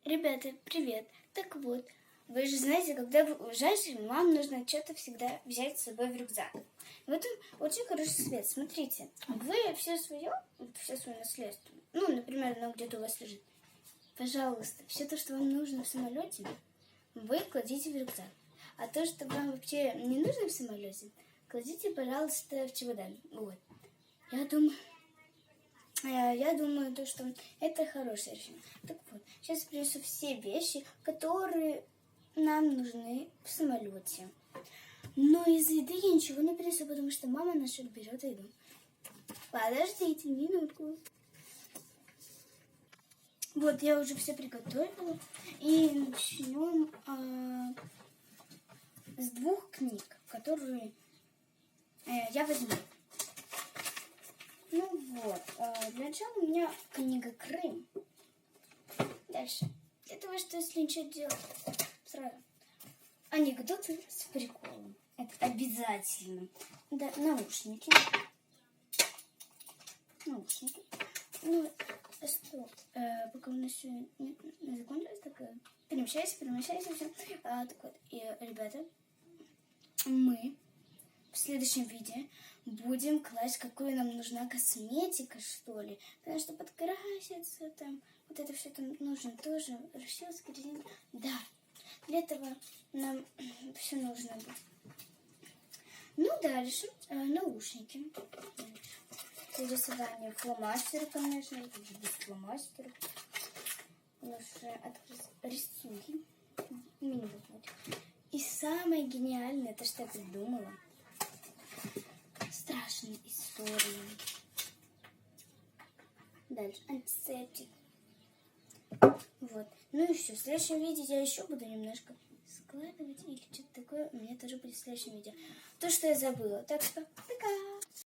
Ребята, привет! Так вот, вы же знаете, когда вы уезжаете, вам нужно что-то всегда взять с собой в рюкзак. В этом очень хороший совет. Смотрите, вы все свое наследство, например, оно где-то у вас лежит, пожалуйста, все то, что вам нужно в самолете, вы кладите в рюкзак. А то, что вам вообще не нужно в самолете, кладите, пожалуйста, в чемодан. Вот. Я думаю, то, что это хорошее решение. Так вот, сейчас принесу все вещи, которые нам нужны в самолете. Но из еды я ничего не принесу, потому что мама наша берет еду. Подождите минутку. Вот, я уже все приготовила. И начнем с 2 книг, которые я возьму. Для начала у меня книга «Крым». Дальше. Для того, что если ничего делать, сразу анекдоты с приколом. Это обязательно. Да, наушники. Пока у нас все не закончилось, так перемещайся, все. Так вот, и, ребята, мы в следующем видео будем класть, какую нам нужна косметика, что ли. Потому что подкраситься там, вот это все там нужно тоже. Расческа, резинка. Да, для этого нам все нужно будет. Дальше наушники. Рисование фломастера, конечно. Это же без фломастера. Лучше открыть рисунки. И самое гениальное, то, что я придумала. Страшные истории. Дальше антисептик. Вот. И все. В следующем видео я еще буду немножко складывать или что-то такое. У меня тоже будет в следующем видео. То, что я забыла. Так что пока!